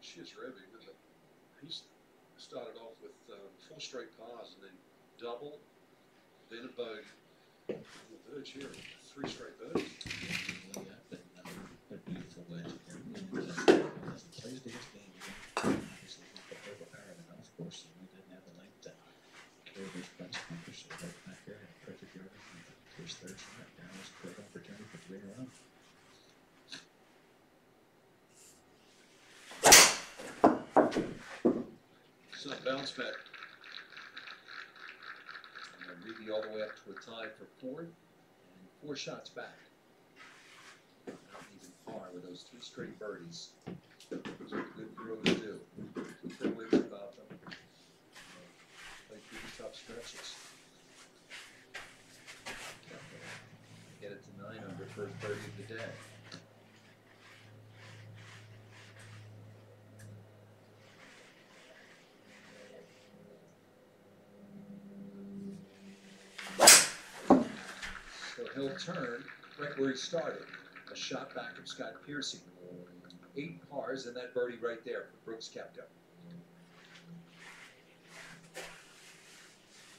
She's Revy, but he's started off with 4 straight pars and then double, then a bogey. On the verge here, 3 straight birdies. Yeah, but a beautiful wedge here. He plays to his game. Obviously, he's got overpower the golf course, and we didn't have the length to carry those price bumpers. So right back there, had a perfect yardage. His third shot. Now it's a great opportunity for 3 around. So bounce back. And Reedy all the way up to a tie for 4th, and 4 shots back. Not even par with those 3 straight birdies. Those are good pros do. No ways about them. Play through the tough stretches. Get it to 9 under first birdie of the day. So he'll turn right where he started. A shot back of Scott Piercy. 8 pars and that birdie right there for Brooks Koepka.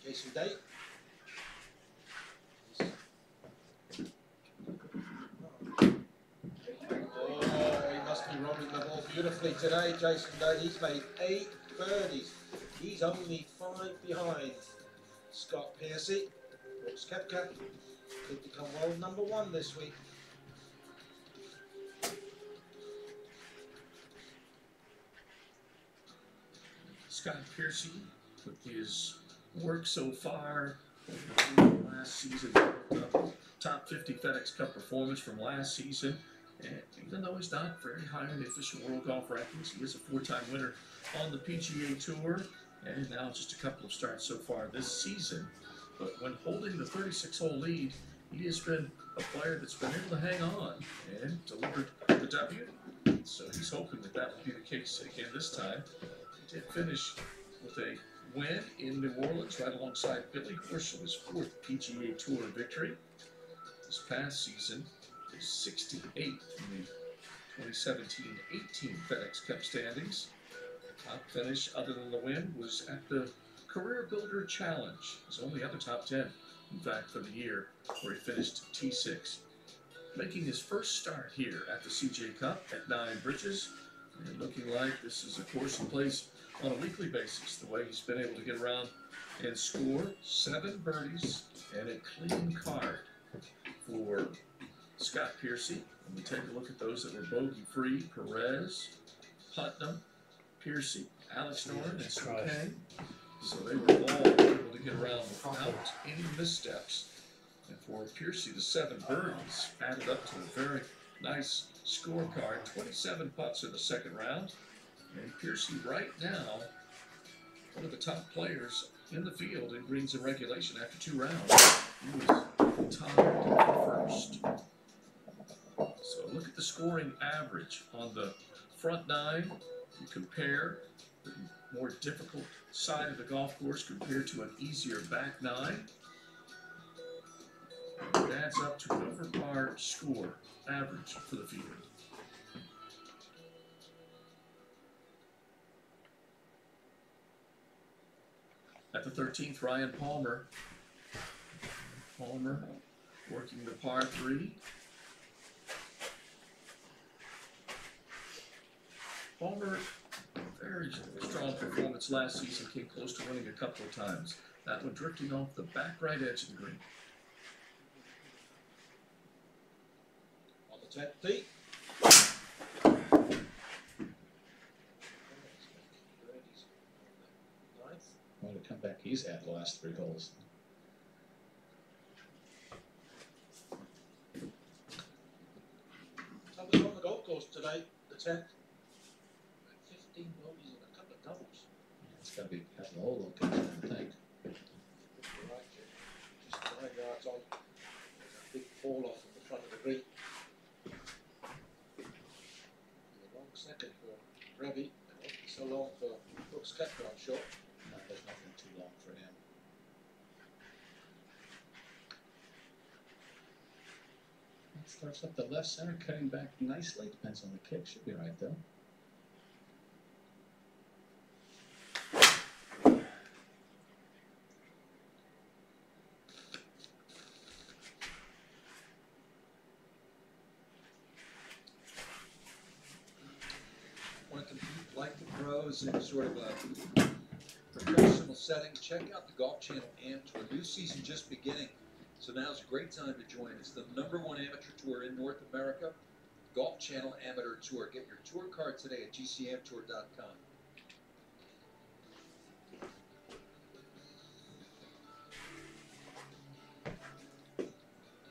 Jason Day. Oh, he must be rolling the ball beautifully today, Jason Day. He's made 8 birdies. He's only 5 behind Scott Piercy. Brooks Koepka could become world #1 this week. Scott Piercy, with his work so far last season, top 50 FedEx Cup performance from last season, and even though he's not very high in the official world golf rankings, he is a 4-time winner on the PGA Tour, and now just a couple of starts so far this season. But when holding the 36-hole lead, he has been a player that's been able to hang on and delivered the W. So he's hoping that that will be the case again this time. He did finish with a win in New Orleans right alongside Billy Horschel, his 4th PGA Tour victory. This past season, he was 68th in the 2017-18 FedEx Cup standings. Top finish, other than the win, was at the Career Builder Challenge. His only other top 10, in fact, for the year, where he finished T6. Making his first start here at the CJ Cup at 9 Bridges, and looking like this is a course he plays on a weekly basis, the way he's been able to get around and score 7 birdies and a clean card for Scott Piercy. When we take a look at those that were bogey-free, Perez, Putnam, Piercy, Alex Noren, and Spokane. So they were all able to get around without any missteps. And for Piercy, the 7 birdies added up to a very nice scorecard. 27 putts in the second round. And Piercy right now, one of the top players in the field in greens and regulation after 2 rounds. He was tied first. So look at the scoring average on the front 9. You compare the more difficult side of the golf course compared to an easier back 9. It adds up to an over par score average for the field. At the 13th, Ryan Palmer. Palmer working the par 3. Palmer, very strong performance last season, came close to winning a couple of times. That one drifting off the back right edge of the green. On the 10th tee. What a comeback he's had the last 3 holes. Something on the golf course today, the 10th. 15 bogeys and a couple of doubles. Yeah, it's got to be a couple of hole locations, I think. Right, just 9 yards on. There's a big fall off in the front of the green. A long second for Revy. It won't be so long for Brooks Koepka, I'm sure. No, there's nothing too long for him. Starts up the left center, cutting back nicely. Depends on the kick. Should be right though. was in sort of a professional setting, check out the Golf Channel Am Tour. New season just beginning, so now's a great time to join. It's the #1 amateur tour in North America, Golf Channel Amateur Tour. Get your tour card today at gcamtour.com.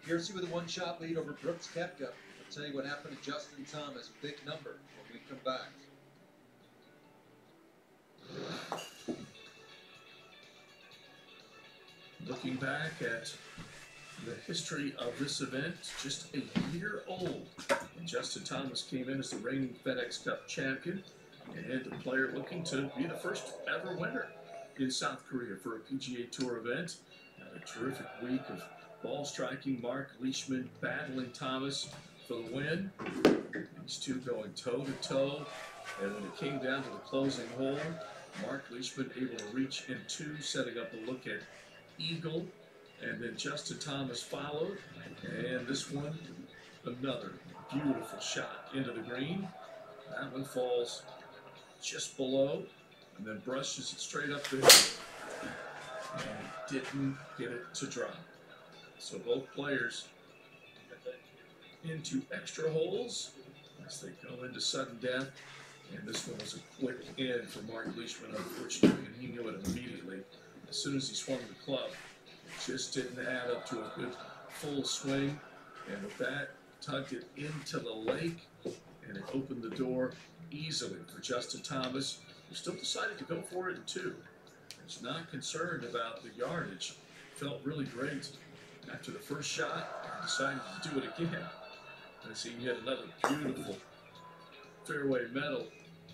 Piercy with a one-shot lead over Brooks Koepka. I'll tell you what happened to Justin Thomas. Big number when we come back. Looking back at the history of this event, just a year old, and Justin Thomas came in as the reigning FedEx Cup champion and a player looking to be the first ever winner in South Korea for a PGA Tour event. And a terrific week of ball striking. Mark Leishman battling Thomas for the win. These two going toe to toe, and when it came down to the closing hole, Mark Leishman able to reach in two, setting up a look at eagle, and then Justin Thomas followed, and this one, another beautiful shot into the green. That one falls just below, and then brushes it straight up the hill, and didn't get it to drop. So both players into extra holes as they go into sudden death, and this one was a quick in for Mark Leishman, unfortunately, and he knew it immediately. As soon as he swung the club, it just didn't add up to a good full swing, and with that, tugged it into the lake, and it opened the door easily for Justin Thomas, who still decided to go for it in two. He's not concerned about the yardage. Felt really great after the first shot, and decided to do it again. As he hit another beautiful fairway metal,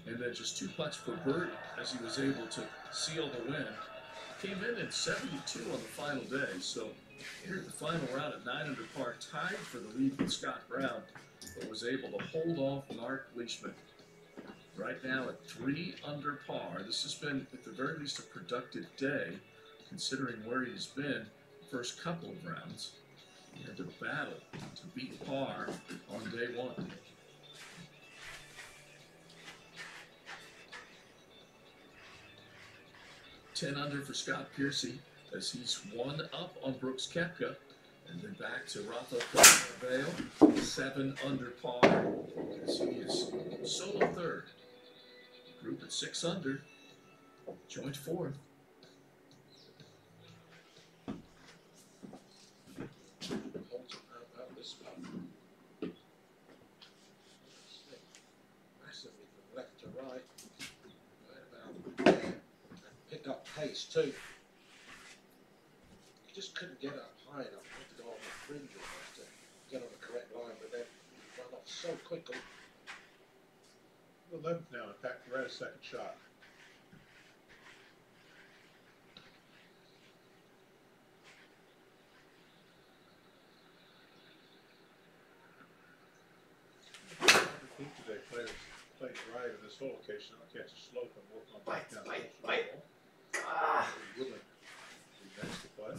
and then just two putts for birdie as he was able to seal the win. Came in at 72 on the final day, so entered the final round at 9 under par, tied for the lead with Scott Brown, but was able to hold off Mark Leishman. Right now at 3 under par. This has been, at the very least, a productive day, considering where he's been the first couple of rounds. He had to battle to beat par on day one. Ten under for Scott Piercy as he's 1 up on Brooks Koepka, and then back to Rafa Vale, 7 under par as he is solo third. Group at 6 under, joint fourth. Holds about this spot. Massively from left to right. Right about there. And pick up pace too. He just couldn't get up high enough. He had to go on the fringe almost to get on the correct line, but then run off so quickly. 11th now, in fact, we're at a second shot. Today, played right in this hole occasionally. I'll catch a slope and work on back down. Woodland, the next to putt.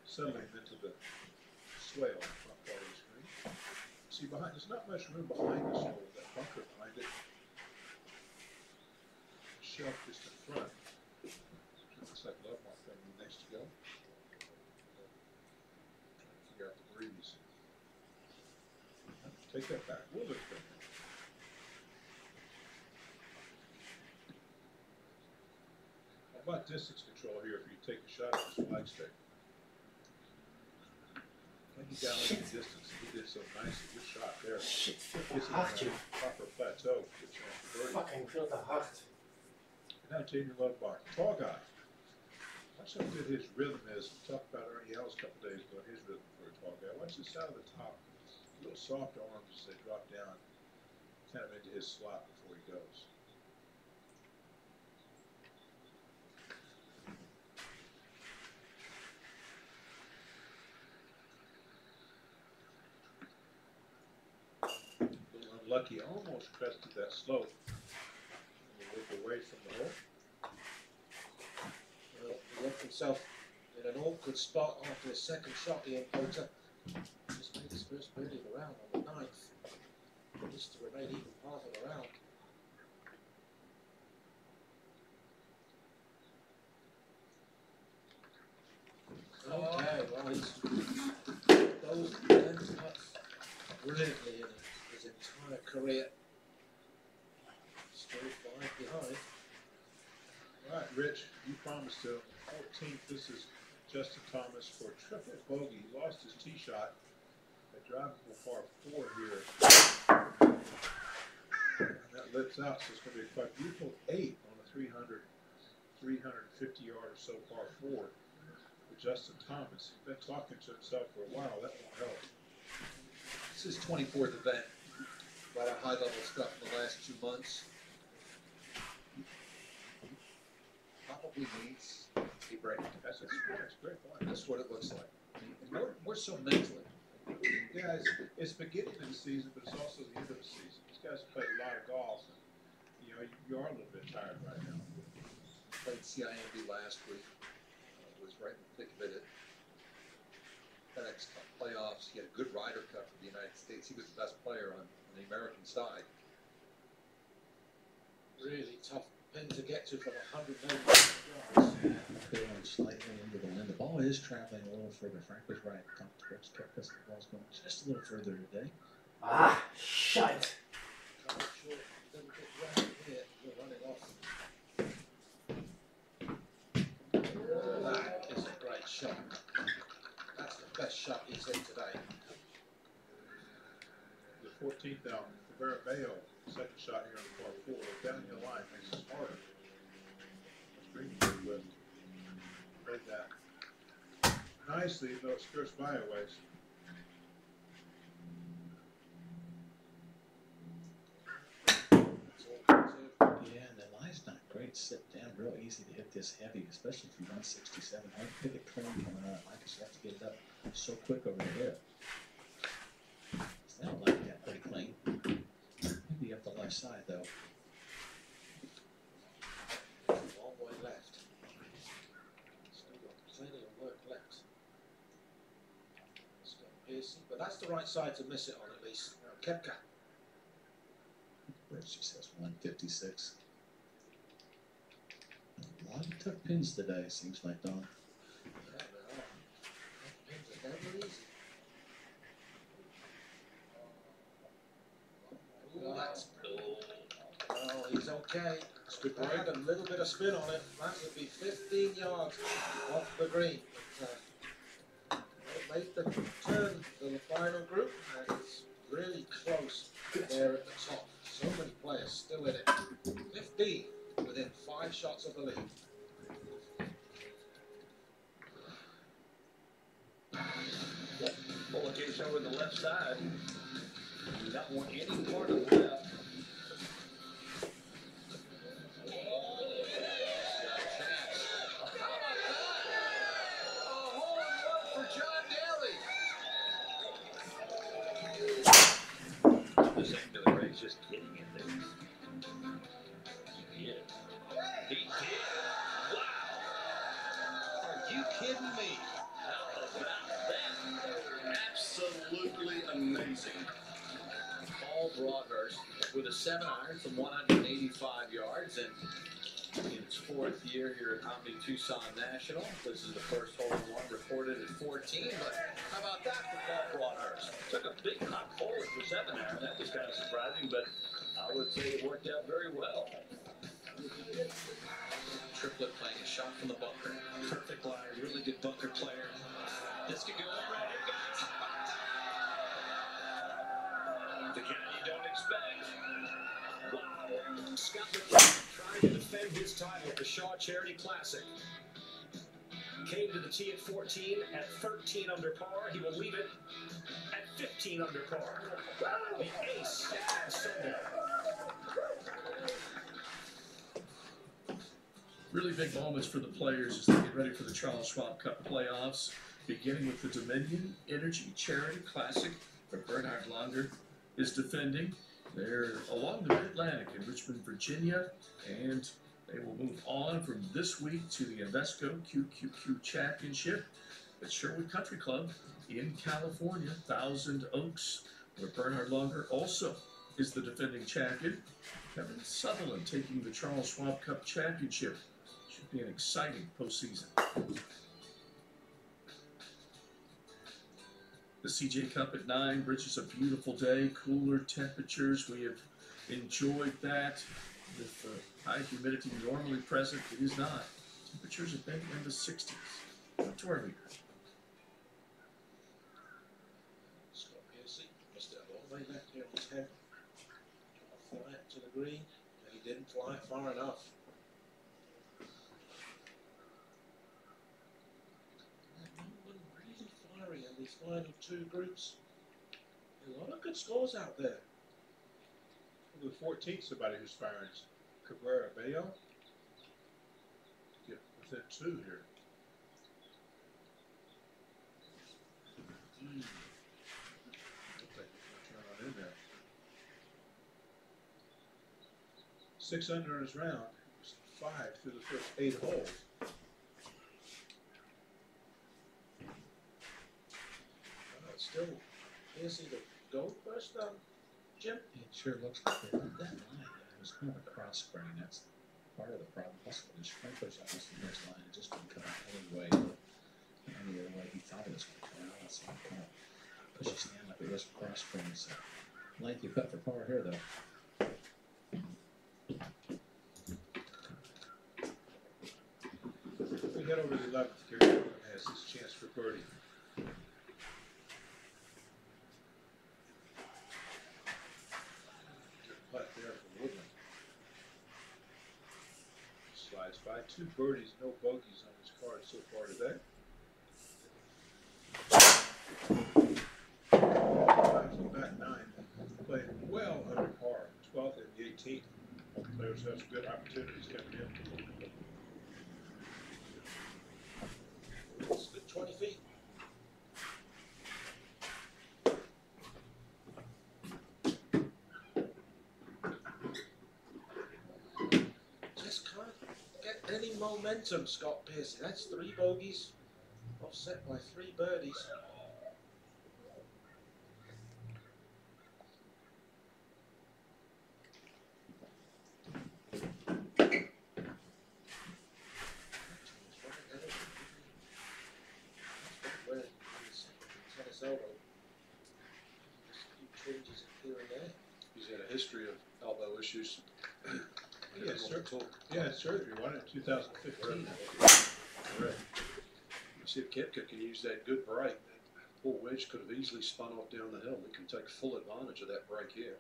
Settling into the swale on the front part of the screen. See, behind, there's not much room behind this hole, that bunker behind it. Shelf just in front. Looks like love mark thing next to go. Figure out the breeze. Take that back. We'll look for it. How about distance control here if you take a shot at this flagstick? When you got the distance, he did so nicely. Good shot there. Shit, veel It's te hard, a joh. proper plateau. Good chance for birdie. Fucking veel te hard. Now Jamie Lovemark, tall guy. Watch how good his rhythm is. We talked about Ernie Els a couple days ago, his rhythm for a tall guy. Watch this out of the top. Little soft arms as they drop down, kind of into his slot before he goes. A little unlucky, almost crested that slope. Work away from the hole. Well, he left himself in an awkward spot after his second shot, Ian Poulter. Just made his first birdie of the round on the 9th. Just to remain even part of the round. brilliantly in his entire career. Still 5 behind. All right, Rich, you promised him 14th. This is Justin Thomas for triple bogey. He lost his tee shot at drivable par 4 here. And that lifts out, so it's going to be a quadruple 8 on a 350 yard or so par 4 for Justin Thomas. He's been talking to himself for a while. That won't help. This is 24th event. A lot of high level stuff in the last 2 months. Probably needs a break. That's a great point. That's what it looks like. And more so mentally. Yeah, it's beginning of the season, but it's also the end of the season. These guys have played a lot of golf, and you are a little bit tired right now. Played CIMB last week. Was right in the thick of it. FedEx Cup playoffs. He had a good Ryder Cup for the United States. He was the best player on the American side. Really tough pin to get to from 180 yards. Going slightly into the wind. The ball is traveling a little further. Frank was right. Top towards Purpose. The ball's going just a little further today. Ah, shite. Come up short, a little bit right here. You're running off. That is a great shot. That's the best shot he's hit today. The 14th now, Barabeo, second shot here on the par 4. Down the line makes this harder. That's green with made that nicely, though it skirts by a ways. Yeah, and the line's not great. Sit down, real easy to hit this heavy, especially if you run 67. Hard to pick it clean coming out. I just have to get it up so quick over the hip. I don't like that pretty clean. Maybe up the left side though. Long way left. Still got plenty of work left. Scott Pearson, but that's the right side to miss it on at least. Now, Kepka. Rich just has 156. A lot of tough pins today, seems like, Don. Yeah, they are. Pins are never easy. Oh, that's oh, he's okay. I had a little bit of spin on it. That would be 15 yards off the green. But, it made the turn to the final group, and it's really close there at the top. So many players still in it. 15 within 5 shots of the lead. Well, it gets over the left side. You don't want any part of the left. This end of the race, just getting in there. He did. He did. Wow. Are you kidding me? How about that? Absolutely amazing. Paul Broadhurst with a 7-iron from 185 yards, and in his 4th year here at Omni Tucson National. This is the first hole-in-one recorded at 14, but how about that for Paul Broadhurst? Took a big hot hole at the 7-iron. That was kind of surprising, but I would say it worked out very well. Triplet playing a shot from the bunker. Perfect line, really good bunker player. This could go right here, guys. The kind you don't expect. Wow. Scott trying to defend his title at the Shaw Charity Classic. Came to the tee at 14, at 13 under par. He will leave it at 15 under par. The ace on Sunday. Really big moments for the players as they get ready for the Charles Schwab Cup playoffs, beginning with the Dominion Energy Charity Classic, where Bernhard Langer is defending. They're along the Mid-Atlantic in Richmond, Virginia, and they will move on from this week to the Invesco QQQ Championship at Sherwood Country Club in California, Thousand Oaks, where Bernhard Langer also is the defending champion. Kevin Sutherland taking the Charles Schwab Cup Championship. Should be an exciting postseason. The CJ Cup at 9 bridges a beautiful day, cooler temperatures. We have enjoyed that. With high humidity normally present, it is not. Temperatures have been in the 60s. Up to our leader. Scott Piercy missed it all the way left here on 10. Fly it to the green, and he didn't fly it far enough. No one really firing in these final two groups. A lot of good scores out there. The 14th, somebody who's firing is Cabrera Bayo. Get within 2 here. Looks like he's gonna turn on in there. 6 under in his round. 5 through the first 8 holes. It's still Piercy the gold first, Jim? It sure looks like it. That line, it was kind of a cross grain. That's part of the problem. Plus, when the sprinklers almost the next line, it just didn't come out any way he thought it was going to come out. So it kind of pushes his hand like it was a cross grain. So, lengthy putt for par here, though. We head over to the 11th. Gary has his chance for birdie. Good putt there for Woodland. Slides by 2 birdies, no bogeys on his card so far today. Back 9, playing well under par, 12th and the 18th. Players have some good opportunities coming in. It's good 20 feet. Just can't get any momentum, Scott Piercy. That's 3 bogeys, offset by 3 birdies. He's had a history of elbow issues. He had surgery, wasn't it, 2015? Correct. You see if Koepka can use that good break, that poor wedge could have easily spun off down the hill. He can take full advantage of that break here.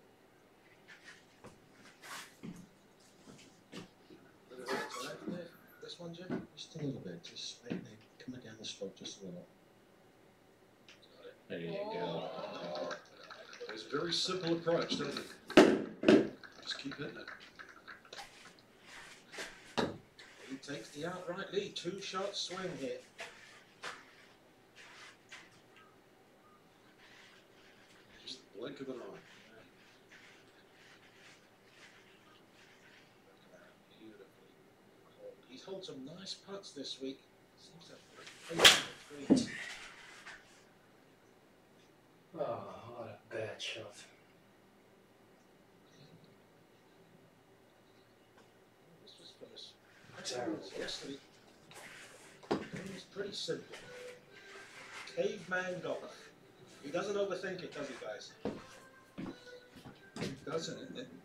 This one, Jim? Just a little bit. Just maybe coming down the slope just a little. There you go. It's a very simple approach, doesn't it? Just keep hitting it. He takes the outright lead. 2-shot swing here. Just the blink of an eye. Beautifully called. He's held some nice putts this week. Seems to have great pace on the greens. Oh, what a bad shot. This was for his excellence yesterday. It was pretty simple. Caveman golf. He doesn't overthink it, does he, guys? He doesn't.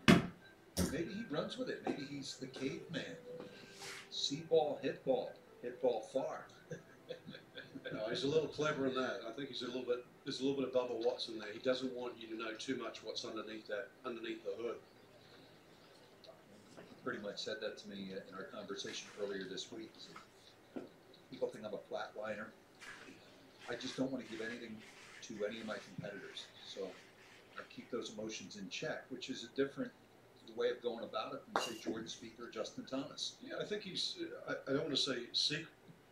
And maybe he runs with it. Maybe he's the caveman. See ball, hit ball far. No, he's a little clever in that. I think there's a little bit of Bubba Watson there. He doesn't want you to know too much what's underneath the hood. Pretty much said that to me in our conversation earlier this week. He said, people think I'm a flatliner. I just don't want to give anything to any of my competitors. So I keep those emotions in check, which is a different way of going about it than, say, Jordan Spieth or Justin Thomas. Yeah, I think he's, I don't want to say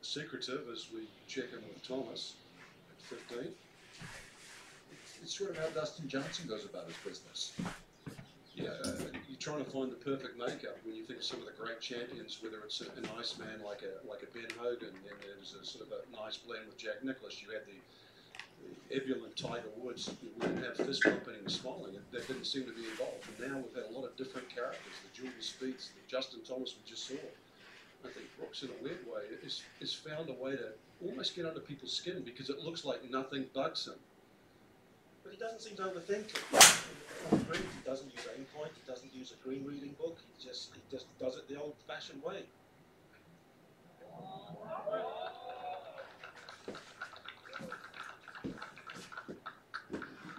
secretive as we check in with Thomas at 15. It's sort of how Dustin Johnson goes about his business. Yeah, you're trying to find the perfect makeup when you think of some of the great champions, whether it's a nice man like a Ben Hogan, and there's a sort of a nice blend with Jack Nicklaus. You had the ebullient Tiger Woods who wouldn't have fist pumping and smiling. That didn't seem to be involved. And now we've had a lot of different characters. The Jordan Spieths, the Justin Thomas we just saw. I think Brooks, in a weird way, has found a way to almost get under people's skin because it looks like nothing bugs him. but he doesn't seem to overthink it. On the green, he doesn't use aim point, he doesn't use a green reading book, he just does it the old-fashioned way.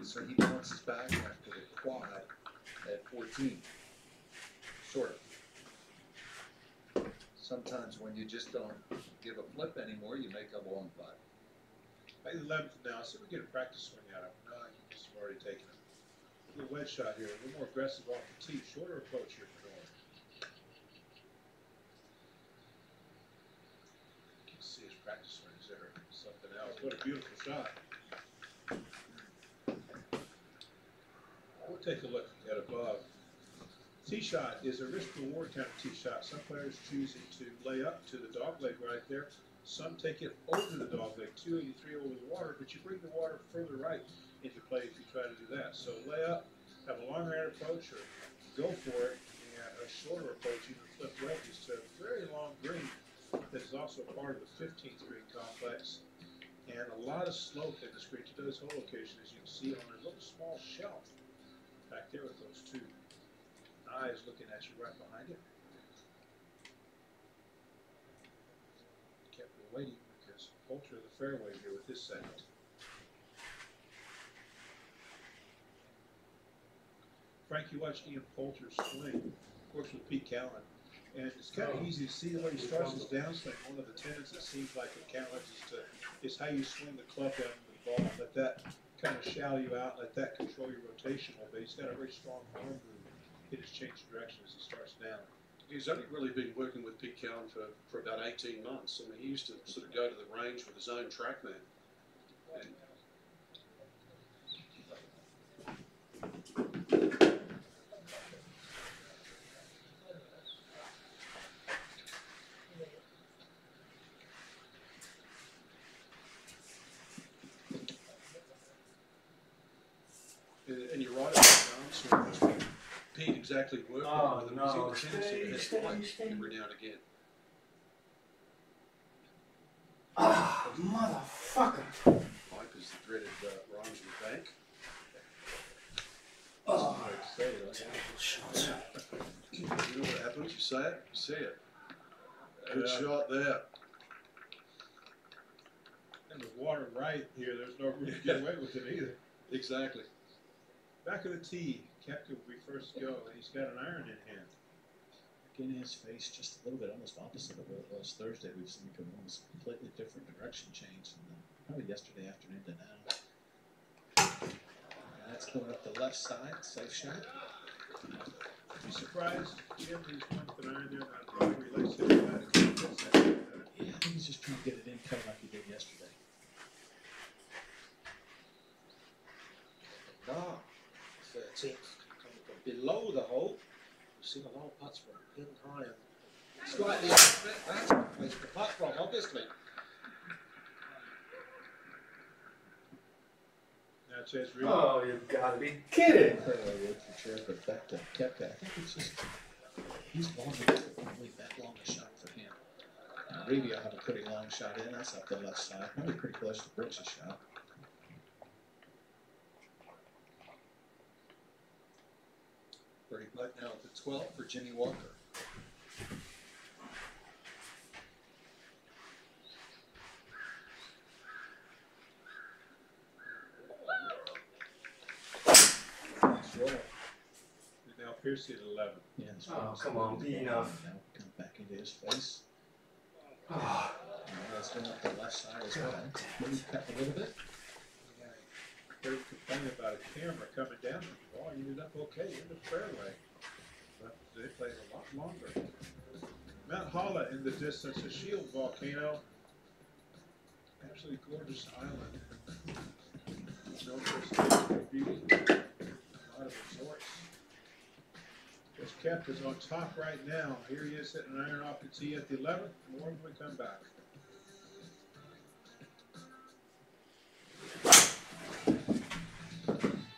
So he bounces back after the quad at 14. Sort of. Sometimes when you just don't give a flip anymore, you make a long putt. Play the 11th now. See if we get a practice swing out of him. No, he must have already taken it. A little wedge shot here. A little more aggressive off the tee. Shorter approach here for Norm. You can see his practice swings there. Something else. What a beautiful shot. We'll take a look at above. Tee shot is a risk reward kind of tee shot. Some players choosing to lay up to the dog leg right there. Some take it over the dog leg, 283 over the water, but you bring the water further right into play if you try to do that. So lay up, have a long iron approach, or go for it, and a shorter approach, even flip wedges to a very long green that is also part of the 15th green complex. And a lot of slope in this green to those hole location, as you can see on a little small shelf back there with those two eyes looking at you right behind it. Kept me waiting because Poulter of the fairway here with his second. Frank, you watch Ian Poulter swing, of course with Pete Callan, and it's kind of easy to see the way he starts his downswing. One of the tenets that seems like it Callan's is how you swing the club down to the ball. Let that kind of shallow you out, let that control your rotation a little bit. He's got a very strong arm move. It has changed direction as he starts down. He's only really been working with Pete Callan for about 18 months. I mean, he used to sort of go to the range with his own TrackMan. And you're right about the arm. Pete exactly worked on with him. no. He's in the tendency to have flight every now and again. Ah, motherfucker. Pipe is the dreaded rhymes with bank. Oh, Say terrible shots. You know what happens? You say it, you see it. Good Yeah. shot there. And with water right here, there's no room to get away with it either. Exactly. Back of the tee, Kepka will be first to go, and he's got an iron in hand. In his face, just a little bit almost opposite of what it was Thursday. We've seen him almost completely different direction change from probably yesterday afternoon to now. And that's going up the left side, safe shot. Be surprised, Jim, he's one with an iron there, not a relay sitting. Yeah, I think he's just trying to get it in kind of like he did yesterday. Now, 13th, coming from below the hole. We've seen a lot of putts from pin high and slightly off it. That's the place to putt from, obviously. Now Chase Reed. Oh, you've got to be kidding. Fairway wood for sure, but back to Kepka, I think it's just, he's long enough to probably that long a shot for him. Reedy will have a pretty long shot in, that's up the left side, probably pretty close to Brooks' shot. Birdie putt now at the 12th for Jimmy Walker. Now Piercy at 11. Yeah, this Oh, one's come on, be enough. Now come back into his face. Oh, That's going up the left side as well. Maybe cut a little bit. Heard complaining about a camera coming down the ball. You ended up okay in the fairway. But they played a lot longer. Mount Hala in the distance, a shield volcano. Absolutely gorgeous island. No first beauty. A lot of resorts. There's Kepka's on top right now. Here he is hitting an iron off the tee at the 11th. More when we come back.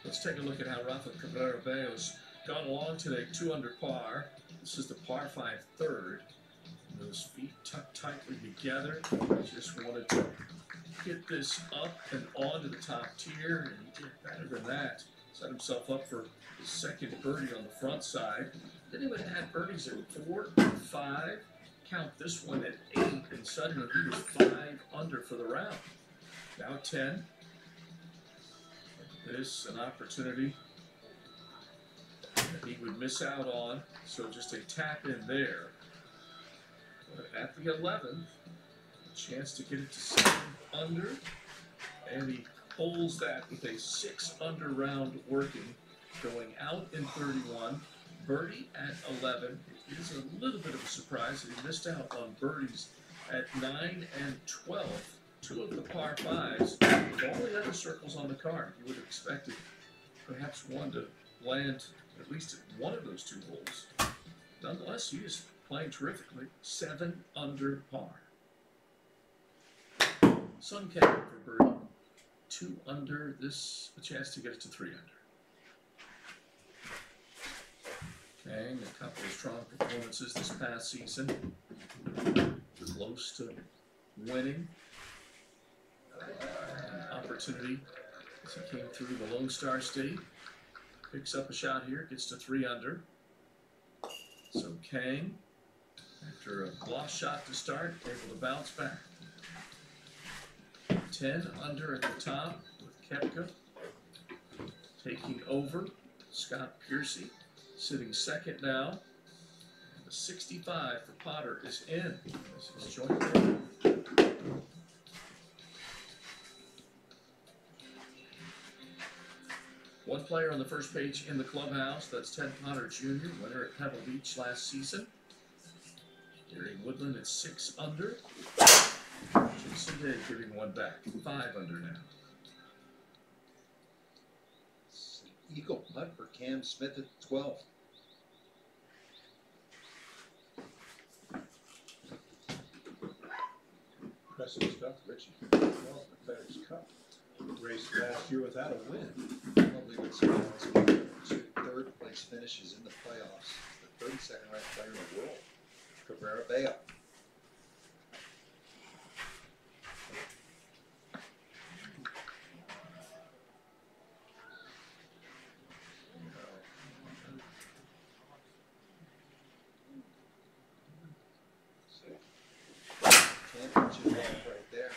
Let's take a look at how Rafa Cabrera Bello's gone along today, 2 under par. This is the par 5 third. Those feet tucked tightly together. Just wanted to get this up and onto the top tier, and he did better than that. Set himself up for his second birdie on the front side. Then he would have had birdies at 4, 5, count this one at 8, and suddenly he was 5 under for the round. Now 10. This an opportunity that he would miss out on, so just a tap in there. But at the 11th, a chance to get it to 7 under, and he holds that with a 6 under round working, going out in 31. Birdie at 11. It is a little bit of a surprise that he missed out on birdies at 9 and 12. 2 of the par 5s. With all the other circles on the card, you would have expected perhaps one to land at least at one of those 2 holes. Nonetheless, he is playing terrifically. 7 under par. Sun King for birdie. 2 under. This a chance to get it to 3 under. Kang, a couple of strong performances this past season. Close to winning. An opportunity as he came through the Lone Star State. Picks up a shot here, gets to 3 under. So Kang, after a lost shot to start, able to bounce back. 10 under at the top with Koepka taking over. Scott Piercy sitting second now. And the 65 for Potter is in. This is joint third. One player on the first page in the clubhouse, that's Ted Potter Jr., winner at Pebble Beach last season. Gary Woodland at 6 under. Jason Day giving one back, 5 under now. Eagle putt for Cam Smith at 12. Impressive stuff, Richie. Well, the FedEx Cup race last year without a win. Probably would surprise me. 2 third-place finishes in the playoffs. The 32nd ranked player in the world, Cabrera Bello. Championship right there.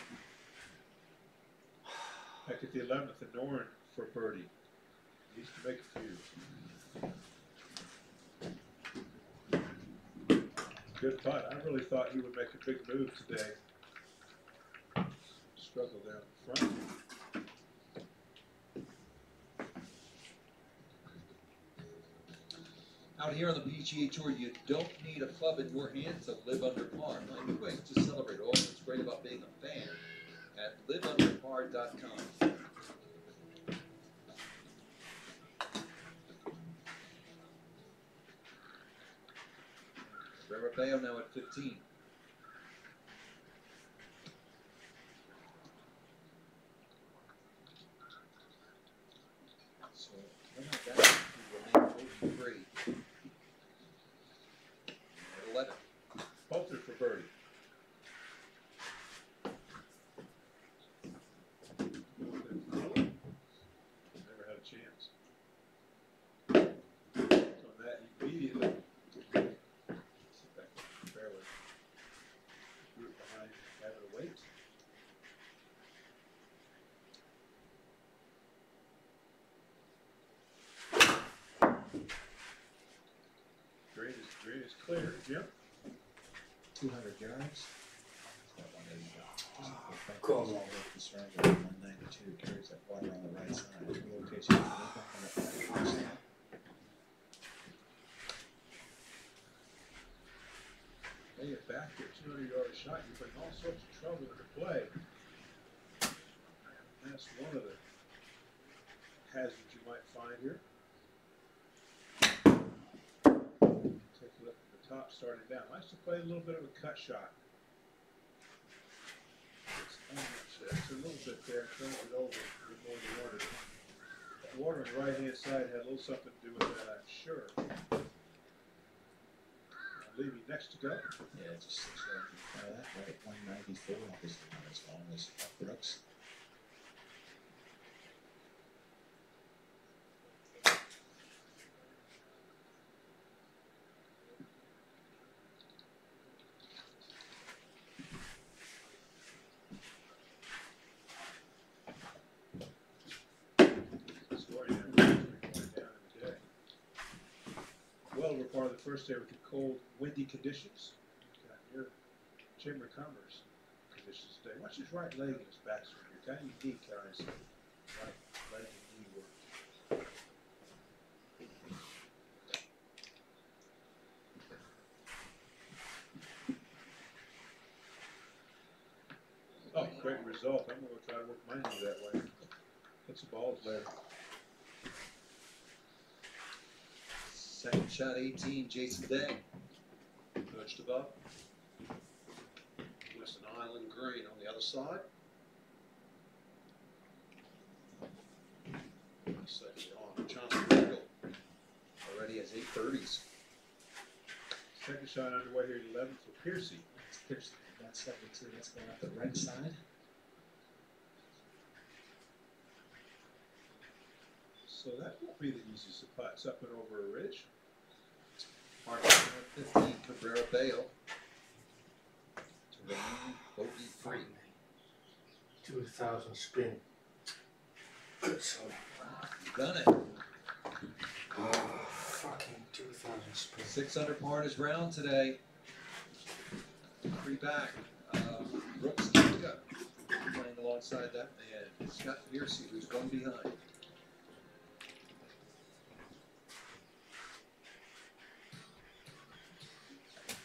Back at the 11th and Norn for birdie. Needs to make a few. Good putt. I really thought he would make a big move today. Struggle down the front. Out here on the PGA Tour, you don't need a club in your hand to live under par. Find new ways to celebrate all that's great about being a fan at liveunderpar.com. Cabrera now at 15. So, when I got he remained 43. At 11. Both are for birdie. Never had a chance. On that immediately. Sit back fairly. Group behind, having to wait. Green is clear, Jim. 200 yards. Cool. The surrender at 192 carries that water on the right side. Location on the right side. When you back to a 200-yard shot, you bring all sorts of trouble into play. That's one of the hazards you might find here. Take a look at the top starting down. Likes to play a little bit of a cut shot. It's a little bit there, turns it over with more than water. That water on the right-hand side had a little something to do with that, I'm sure. believe he next to go. Yeah, just 6 yards in front of that, right at 194, obviously not as long as Brooks. Scoring average is going down in the day. Well, we're part of the first day with the cold, windy conditions. Got near Chamber of Commerce conditions today. Watch his right leg and his back swing. Kind of unique how his right leg and knee work. Oh, great result. I'm going to try to work my knee that way. Hit some balls later. Second shot 18, Jason Day. Perched above. Western Island green on the other side. Safely on. Chance for eagle. Already has 8 birdies. Second shot underway here at 11 for Piercy. It's Pierce, 172, that's going up the right side. So that won't be the easiest of putts up and over a ridge. Par 15, Cabrera Bayo. To remain bogey free. 2,000 spin. Good son. You done it. Oh, fucking 2,000 spin. 6 under par in his round today. 3 back. Brooks Koepka playing alongside that man. Scott Piercy, who's 1 behind.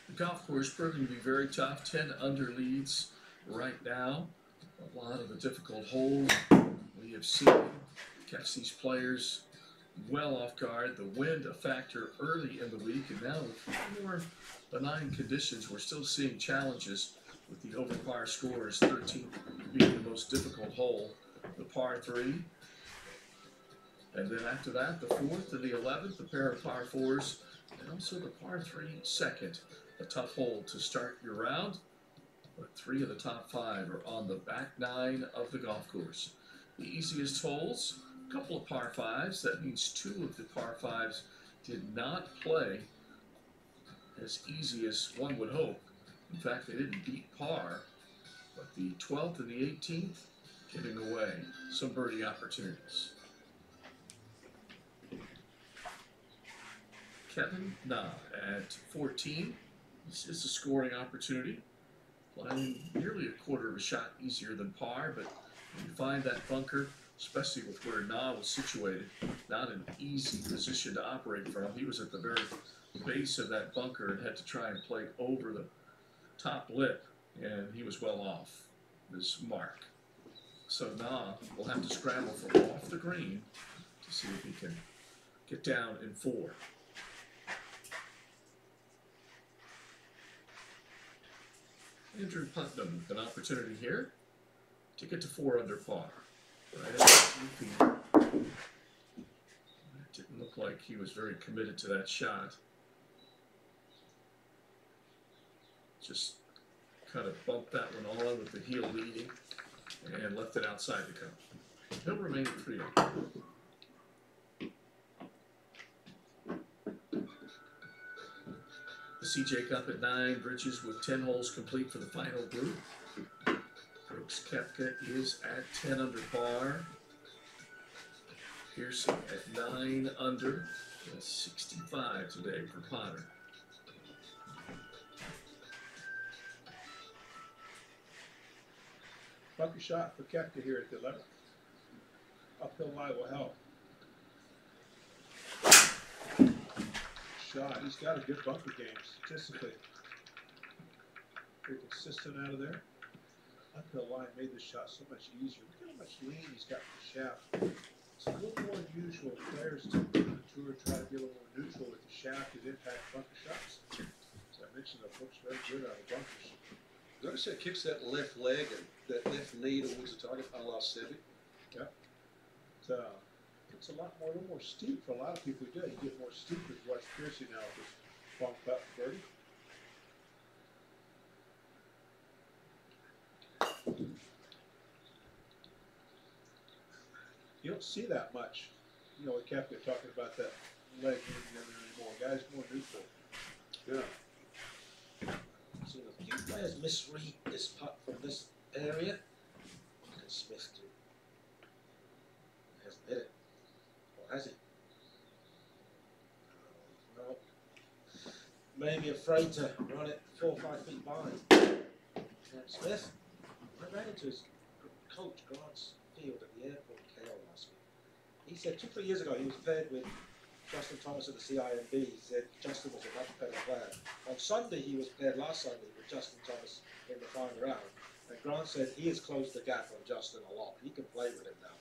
The golf course proving to be very tough. 10 under leads right now. A lot of the difficult holes we have seen catch these players well off guard. The wind a factor early in the week, and now with more benign conditions, we're still seeing challenges with the over par scores. 13 being the most difficult hole, the par 3. And then after that, the 4th and the 11th, the pair of par 4s, and also the par 3 second. A tough hole to start your round, but 3 of the top 5 are on the back 9 of the golf course. The easiest holes, a couple of par 5s. That means 2 of the par 5s did not play as easy as one would hope. In fact, they didn't beat par, but the 12th and the 18th giving away some birdie opportunities. Kevin Na at 14. This is a scoring opportunity. Playing nearly a quarter of a shot easier than par, but when you find that bunker, especially with where Na was situated, not an easy position to operate from. He was at the very base of that bunker and had to try and play over the top lip, and he was well off his mark. So Na will have to scramble from off the green to see if he can get down in 4. Andrew Putnam with an opportunity here to get to 4 under par. Right at 2 feet. It didn't look like he was very committed to that shot. Just kind of bumped that one on with the heel leading and left it outside the cup. He'll remain at 3 under. The CJ Cup at 9, Bridges with 10 holes complete for the final group. Brooks Koepka is at 10 under par. Pearson at 9 under. That's 65 today for Potter. Bunker shot for Koepka here at the 11th. Uphill lie will help. Shot. He's got a good bunker game statistically. Pretty consistent out of there. Uphill line made this shot so much easier. Look how much lean he's got for the shaft. It's a little more unusual. Players to the tour try to be a little more neutral with the shaft that impact bunker shots. As I mentioned, the Brooks very good out of bunkers. Notice how it kicks that left leg and that left knee towards the target, a la Sebi. Yeah. It's a little more steep for a lot of people today. You get more steep as you watch Piercy now with this bump up birdie. You don't see that much. You know, we kept talking about that leg moving anymore. Guys more neutral. Yeah. So a few players misread this putt from this area. And Smith too. He hasn't hit it. Or has he? Well, maybe afraid to run it 4 or 5 feet behind. Smith, I ran into his coach, Grant's Field, at the airport in KL last week. He said 2 or 3 years ago he was paired with Justin Thomas at the CIMB. He said Justin was a much better player. On Sunday, he was paired last Sunday with Justin Thomas in the final round. And Grant said he has closed the gap on Justin a lot. He can play with him now.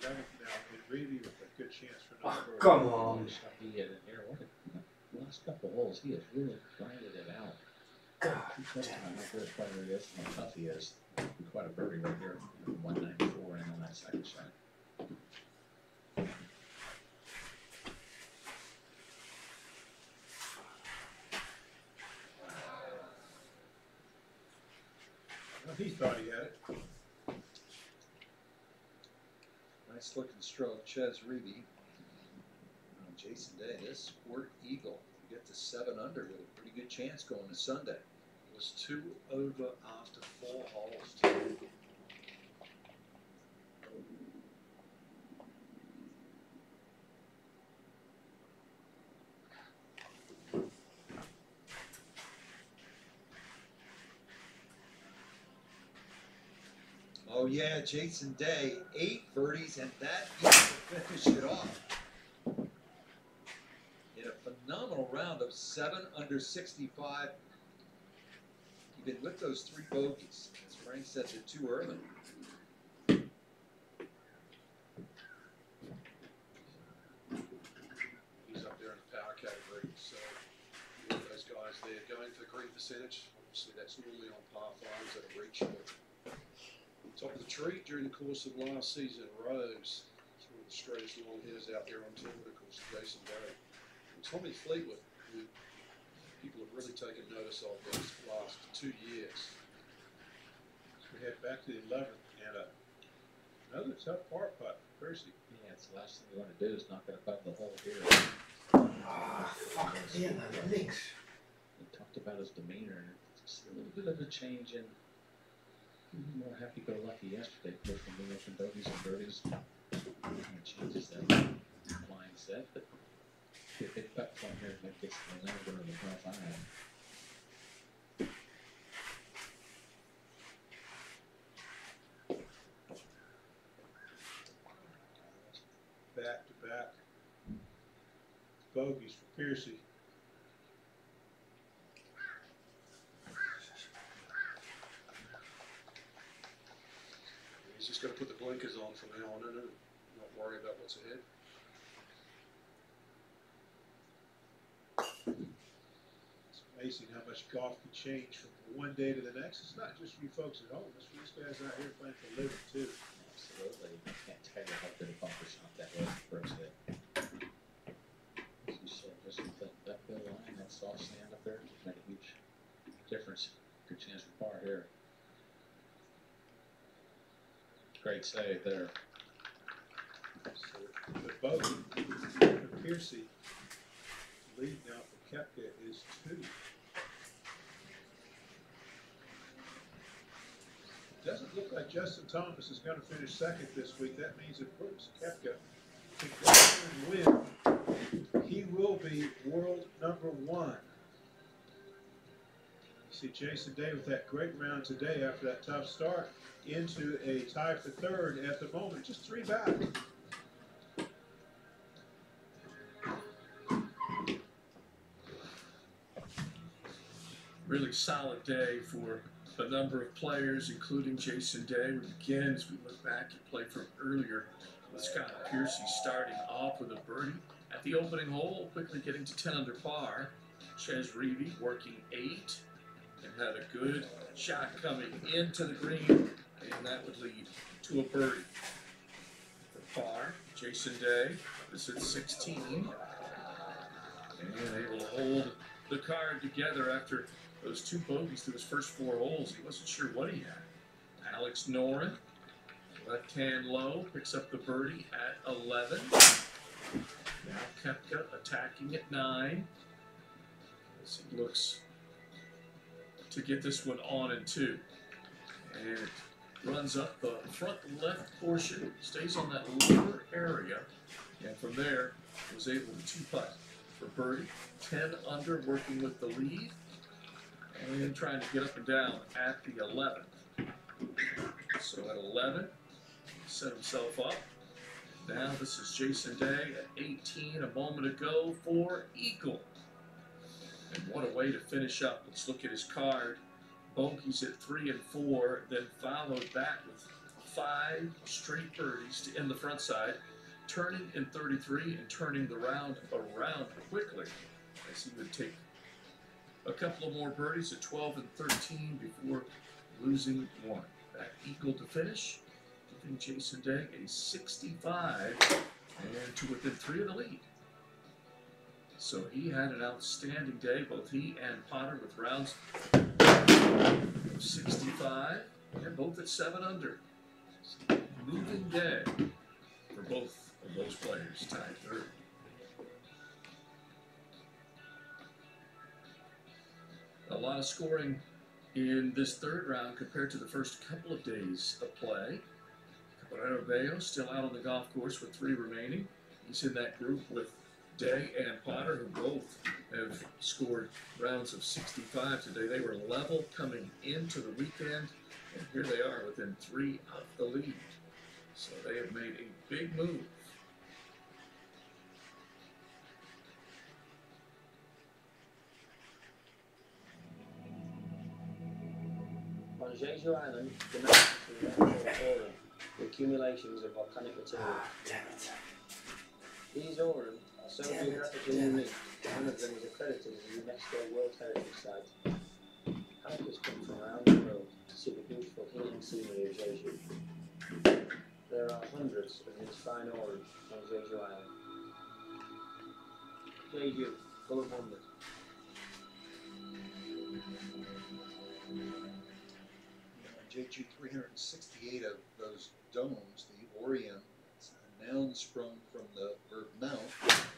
11th now, and Reedy with a good chance for Oh, another. come on. He had an air. What the last couple holes, he has really grinded it out. God How good a player he is, how tough he is. Quite a birdie right here. 194 in on that second shot. Well, he thought he had it. Nice looking stroke, Ches Reedy. Jason Day, this Sport Eagle. You get to 7 under with a pretty good chance going to Sunday. It was 2 over after 4 holes. Oh yeah, Jason Day, 8 birdies, and that is to finish it off. In a phenomenal round of 7 under 65. Even with those 3 bogeys, as Frank said, they're too early. He's up there in the power category, so you know, those guys there going for the green percentage. Obviously, that's normally on par 5s that are reachable. Top of the tree during the course of last season, Rose, one of the straightest long hitters out there on tour, of course, Jason Day. And Tommy Fleetwood, who people have really taken notice of these last 2 years. So we head back to the 11th, and another tough par putt for Percy. Yeah, it's the last thing you want to do is knock it above the hole here. Ah, fuck. Damn, that links. We talked about his demeanor, and it's a little bit of a change in more happy-go-lucky yesterday, both from being open bogeys and birdies. Kind of changes that mindset, but be a big putt from here that gets the land into the par 5. Back to back bogeys for Percy. He's just got to put the blinkers on from now on and not worry about what's ahead. It's amazing how much golf can change from one day to the next. It's not just for you folks at home. It's for these guys out here playing for a living too. Absolutely. I can't tell you how good a bumper shot that was first hit. As you said, just with that bill line, that soft sand up there, made a huge difference. Good chance for par here. Great save there. So the bogey for Percy, lead now for Koepka is 2. Doesn't look like Justin Thomas is going to finish second this week. That means if Brooks Koepka can go and win, he will be world #1. You see Jason Day with that great round today after that tough start into a tie for 3rd at the moment, just 3 back. Really solid day for a number of players, including Jason Day. Again, as we look back at play from earlier, with Scott Piercy starting off with a birdie at the opening hole, quickly getting to 10 under par. Ches Reedy working 8 and had a good shot coming into the green, and that would lead to a birdie. For par, Jason Day is at 16 and able to hold the card together after those 2 bogeys through his first 4 holes. He wasn't sure what he had. Alex Noren Left hand low, picks up the birdie at 11. Now Koepka attacking at 9. As he looks to get this one on in 2. And runs up the front left portion, stays on that lower area, and from there was able to 2-putt for birdie. 10 under, working with the lead, and trying to get up and down at the 11th. So at 11, set himself up. Now this is Jason Day at 18 a moment ago for eagle. And what a way to finish up. Let's look at his card. Bogeys at 3 and 4, then followed back with 5 straight birdies to end the front side, turning in 33 and turning the round around quickly as he would take a couple of more birdies at 12 and 13 before losing 1. That eagle to finish, giving Jason Day a 65 and to within 3 of the lead. So he had an outstanding day, both he and Potter, with rounds of 65 and both at 7 under. Moving day for both of those players, tied third. A lot of scoring in this third round compared to the first couple of days of play. Cabrera Bello still out on the golf course with 3 remaining. He's in that group with Day and Potter, who both have scored rounds of 65 today. They were level coming into the weekend, and here they are within 3 of the lead. So they have made a big move. On Jeju Island, the mountains are falling with accumulations of volcanic material. Damn it. These Aurum are so geographically unique, one of them is accredited as a UNESCO World Heritage Site. Hikers come from around the world to see the beautiful healing scenery of Jeju. There are hundreds of these fine Aurum on Jeju Island. Jeju, full of wonders. Jeju, 368 of those domes, the Orium, it's a noun sprung from the verb mount,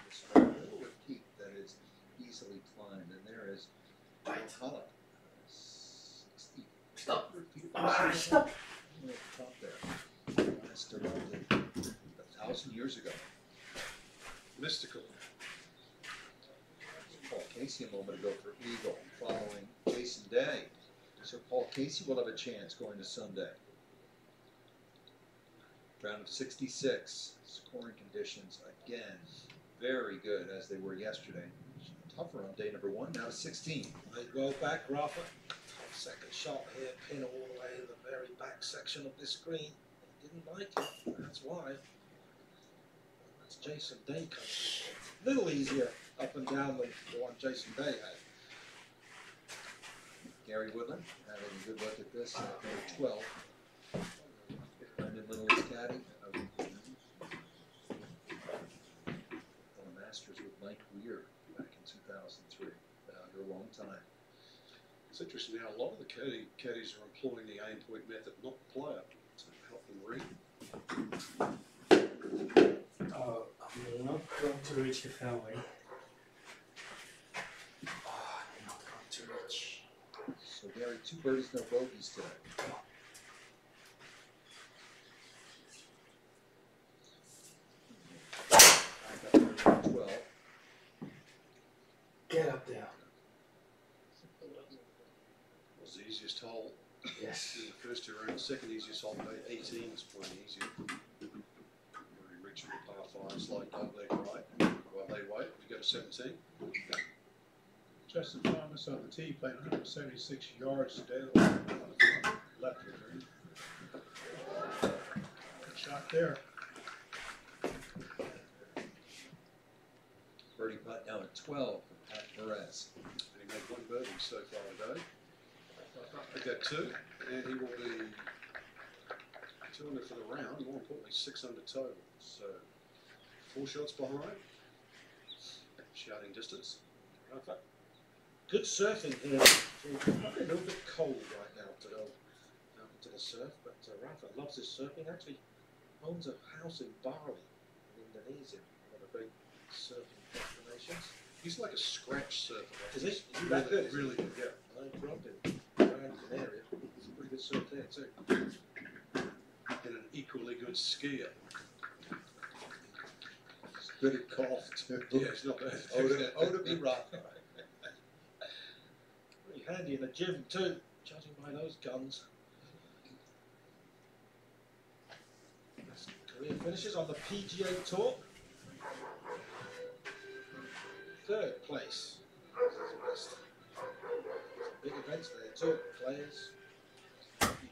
it's a little peak that is easily climbed, and there is Valhalla, 60 Stop. feet Stop. at the top there. Last erupted 1,000 years ago. Mystical. Paul Casey a moment ago for eagle, following Jason Day. So Paul Casey will have a chance going to Sunday. Round of 66. Scoring conditions, again, very good as they were yesterday. Tougher on day number 1, now to 16. Right, well back, Rafa. Second shot here, pin all the way to the very back section of this green. He didn't like it, that's why. That's Jason Day country. A little easier up and down than the one Jason Day had. Gary Woodland having a good look at this at number 12. Brendan Little's caddy of the Masters with Mike Weir back in 2003. After a long time. It's interesting how a lot of the caddies are employing the aim point method, not the player, to help them read. I'm not going to reach the fairway. I'm not going to reach. So Gary, 2 birdies, no bogeys today. Back up there, 12. Get up there. Was the easiest hole Yes. in the first 2 rounds. Second easiest hole, 18 is plenty easier. Very reachable par 5, slight double leg right. While they wait, we go to 17. Justin Thomas on the tee playing 176 yards today. Left of the green. Good shot there. Birdie putt now at 12 for Pat Perez. And he made 1 birdie so far today. He got 2, and he will be 2 under for the round, more importantly 6 under total. So 4 shots behind, shouting distance. Rafa. Good surfing here. It's probably a little bit cold right now the surf, but Rafa loves his surfing. Actually owns a house in Bali, in Indonesia, one of the great surfing destinations. He's like a scratch surfer. Is he? Is he that good? Is he? Really good, yeah. I grew up in Barrington area. It's a pretty good surf there too. And an equally good skier. He's good at golf too. Yeah, it's not bad. Oda be Rafa. Pretty handy in the gym too, judging by those guns. His career finishes on the PGA Tour. 3rd place. Big events there too. Players.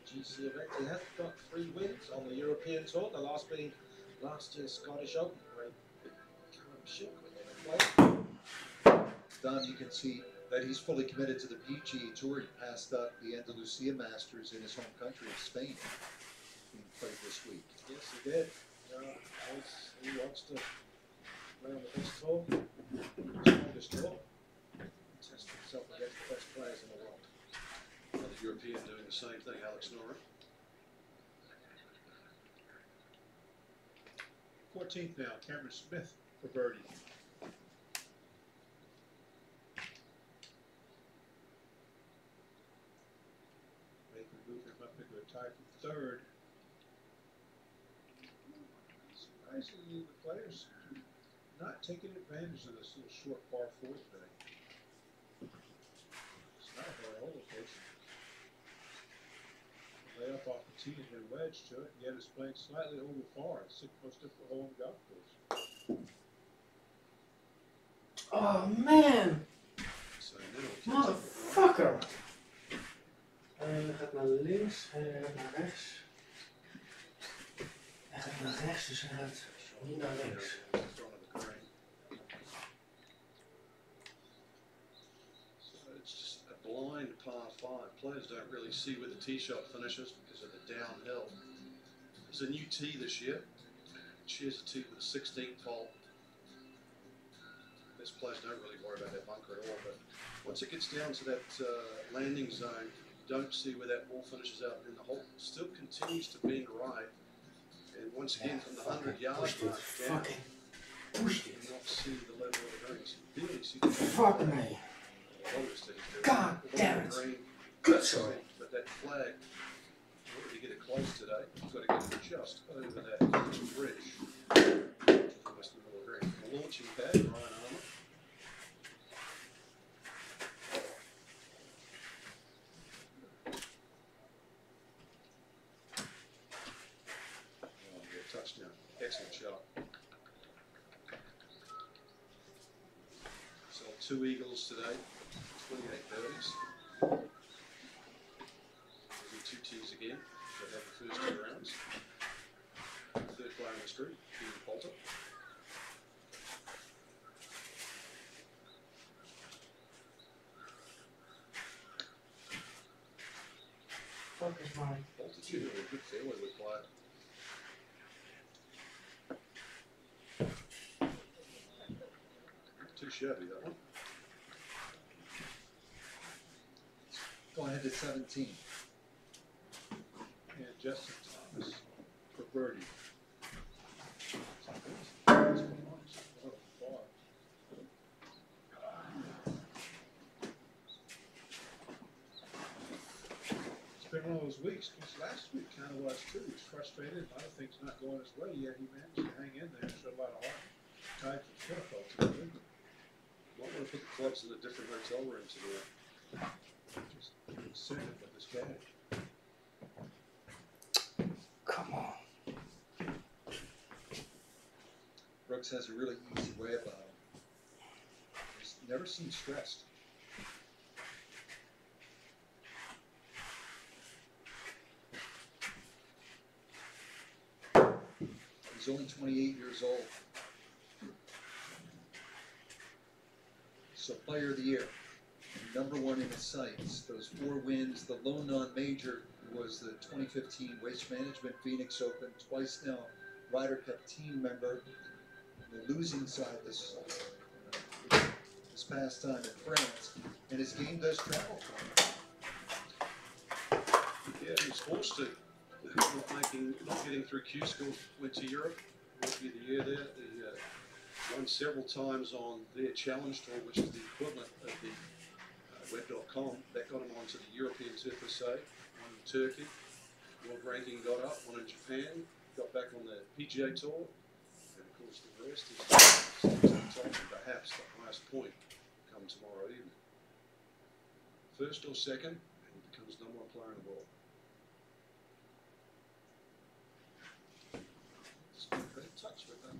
GC event. He has got 3 wins on the European Tour. The last being last year's Scottish Open, where he shook when they played. Don, you can see that he's fully committed to the PGA Tour. He passed up the Andalusia Masters in his home country of Spain, being played this week. Yes, he did. He wants to play on the best tour, the strongest tour, test himself against the best players in the world. Another European doing the same thing, Alex Nora. 14th now, Cameron Smith for birdie. They can move him up into a tie for 3rd. Surprisingly, the players not taking advantage of this little short par 4 today. It's not a hard hole location. Lay up off the tee and hit a wedge to it, yet it's playing slightly over par. It's the 6th most difficult hole in the golf course. Oh man, So now motherfucker. Hij gaat naar links, hij gaat naar rechts. Hij gaat naar rechts, dus hij gaat niet naar links. in front of the green. So it's just a blind par 5. Players don't really see where the tee shot finishes because of the downhill. There's a new tee this year. It shares a tee with a 16th hole. Best players don't really worry about that bunker at all, but once it gets down to that landing zone, you don't see where that ball finishes out, and the hole still continues to bend right. And once again, from the 100-yard mark down, Pushed you it. do not see the level of the green. So you barely see the Fuck me. God damn it. green. Good sorry. But that flag, in order to get it close today, you've got to get it just over that bridge. Almost the middle of the green. The launching pad, Ryan Armour. Oh, yeah, touchdown. Excellent shot. So 2 eagles today, 28 birdies. We'll do 2 tees again. We'll have the first 2 rounds. 3rd player on the street, Ian Poulter. Fuck is mine. Poulter too, a good fairway wood player. Not too shabby, that one. Go ahead to 17. And Justin Thomas for birdie. It's been one of those weeks, because last week kind of was too. He was frustrated, a lot of things not going his way, yet he managed to hang in there, showed a lot of heart. Tied for 4th ultimately. Might want to put the clubs in a different hotel room today. Just send it with his caddy. Come on. Brooks has a really easy way about him. He's never seemed stressed. He's only 28 years old. So player of the year, #1 in his sights. Those 4 wins, the lone non-major was the 2015 Waste Management Phoenix Open, twice now Ryder Cup team member. The losing side this past time in France, and his game does travel for him. Yeah, Yeah, he was forced to. Not getting through Q school, went to Europe, rookie of the year there. He won several times on their challenge tour, which is the equivalent of the web.com. That got him onto the European Tour per se, won in Turkey. World ranking got up, won in Japan, got back on the PGA tour, and of course the rest is stays on top, and perhaps the highest point come tomorrow evening. First or second, and he becomes number one player in the world. Just a great touch with that.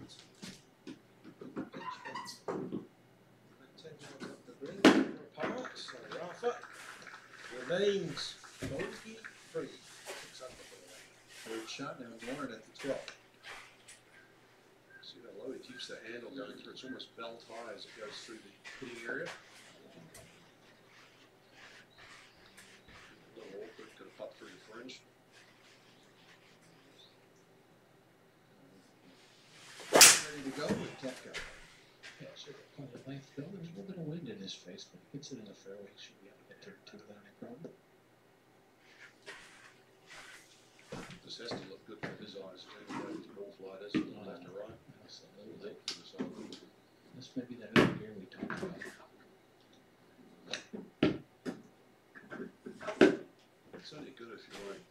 10 yards up the green for a par, so Rafa remains bogey free. Third shot now, Warren at the 12. See how low he keeps the handle going through. It's almost belt high as it goes through the hitting area. A little awkward, could have popped through the fringe. Ready to go with Kepka. Yeah, sure. Plenty of length to go. There's a little bit of wind in his face, but he gets it in the fairway. Should be able to get 32 without any problem. This has to look good for his eyes. Anyway, with the ball flight is left to right. Absolutely. For the side. This may be that other gear we talked about. It's only good if you're like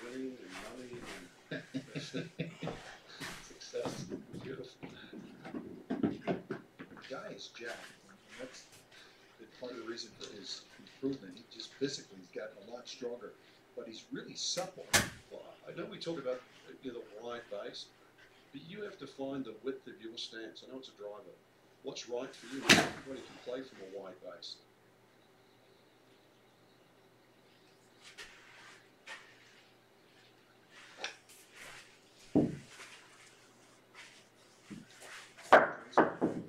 winning and money and Success. beautiful. The guy is jacked. And that's been part of the reason for his improvement. He just physically has gotten a lot stronger, but he's really supple. Well, I know we talk about the wide base, but you have to find the width of your stance. I know it's a driver. What's right for you? Everybody can play from a wide base.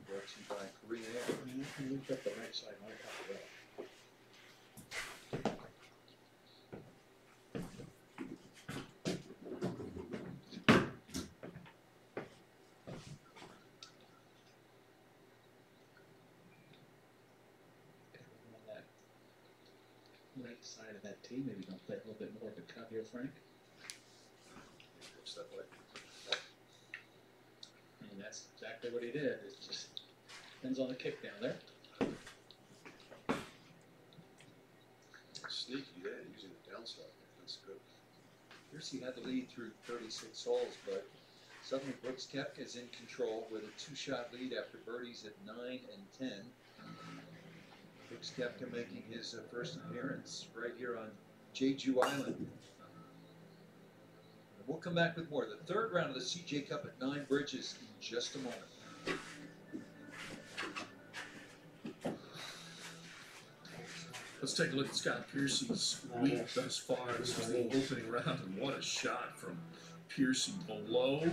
Direction by Korea Air. And we've got the right side right up the road. On that right side of that tee, maybe don't play a little bit more of a cut here, Frank. Looks that way. And that's exactly what he did. It just depends on the kick down there. Sneaky there, using the downside. That's good. Piercy had the lead through 36 holes, but suddenly Brooks Koepka is in control with a two-shot lead after birdies at 9 and 10. Brooks Koepka making his first appearance right here on Jeju Island. We'll come back with more. The third round of the CJ Cup at 9 Bridges in just a moment. Let's take a look at Scott Piercy's week thus far. This was the opening round, and what a shot from Piercy below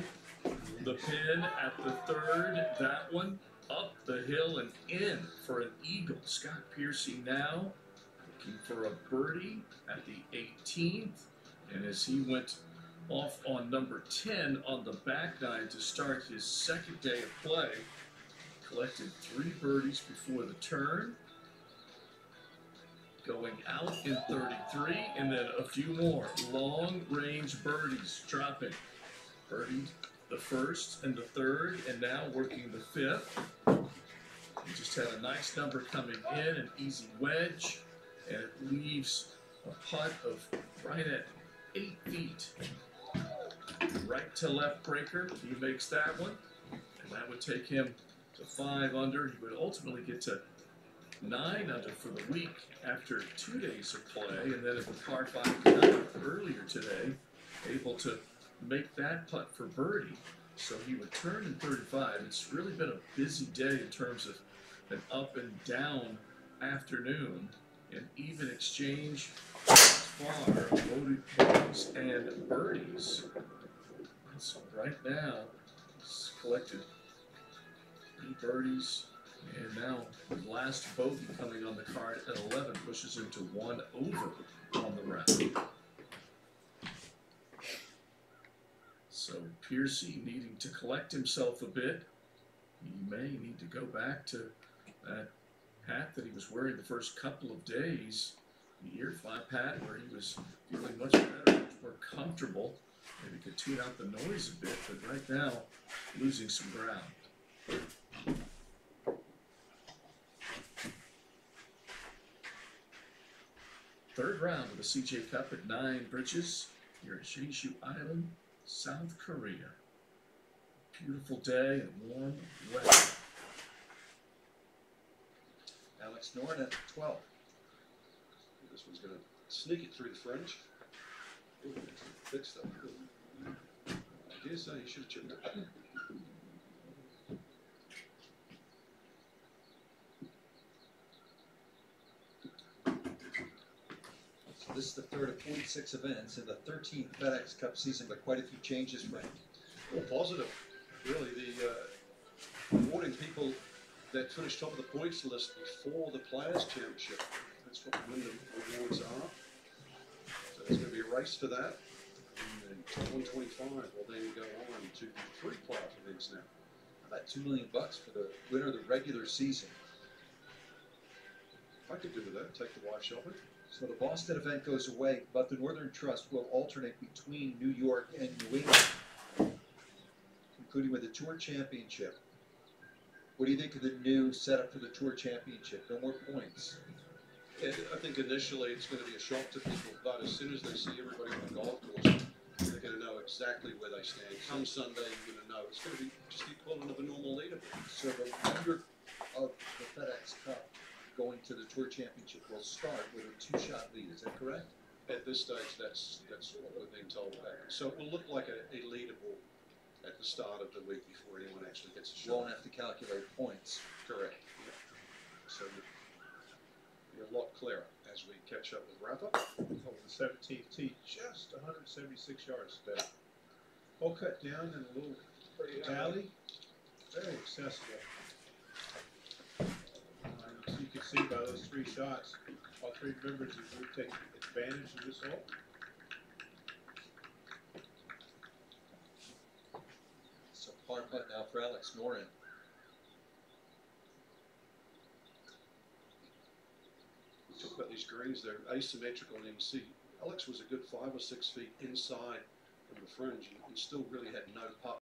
the pin at the third. That one up the hill and in for an eagle. Scott Piercy now looking for a birdie at the 18th, and as he went off on number 10 on the back nine to start his second day of play, collected 3 birdies before the turn, going out in 33, and then a few more long-range birdies dropping. Birdied the first and the third, and now working the fifth. He just had a nice number coming in, an easy wedge, and it leaves a putt of right at 8 feet. Right to left breaker, he makes that one, and that would take him to 5 under. He would ultimately get to 9 under for the week after 2 days of play, and then at the par 5 earlier today, able to make that putt for birdie. So he would turn in 35. It's really been a busy day in terms of an up and down afternoon, an even exchange as far of loaded bogeys and birdies. And so right now, he's collected 3 birdies. And now the last bogey coming on the card at 11 pushes him to 1 over on the round. So Piercy needing to collect himself a bit. He may need to go back to that hat that he was wearing the first couple of days. year, 5 Pat, where he was feeling much better, much more comfortable. Maybe could tune out the noise a bit, but right now, losing some ground. Third round of the CJ Cup at 9 Bridges here at Jeju Island, South Korea. Beautiful day and warm weather. Alex Noren at 12. This one's going to sneak it through the fringe. Ooh, thick stuff. I guess you should have chipped it. So this is the third of 46 events in the 13th FedEx Cup season, but quite a few changes, Frank. Well, positive. Really, the awarding people that finish top of the points list before the Players' Championship. That's what the Wyndham Awards are. So there's going to be a race for that. And then top 125 will then go on to the 3 playoff events now. About $2 million for the winner of the regular season. I could do with that. Take the wife shopping. So the Boston event goes away, but the Northern Trust will alternate between New York and New England, including with the Tour Championship. What do you think of the new setup for the Tour Championship? No more points. Yeah, I think initially it's going to be a shock to people, but as soon as they see everybody on the golf course, they're going to know exactly where they stand. Come Sunday, you're going to know. It's going to be just the equivalent of a normal leaderboard. So the winner of the FedEx Cup going to the Tour Championship will start with a 2-shot lead. Is that correct? At this stage, that's what we're being told about. So it will look like a leaderboard at the start of the week before anyone actually gets a You won't shot. have to calculate points. Correct. Yeah. So you're a lot clearer as we catch up with Rafa. Over the 17th tee, just 176 yards today. All cut down in a little valley, very accessible. You can see by those 3 shots, all 3 members of the group take advantage of this hole. So par putt now for Alex Noren. We talk about these greens, they're asymmetrical, and you can see Alex was a good 5 or 6 feet inside from the fringe and still really had no putt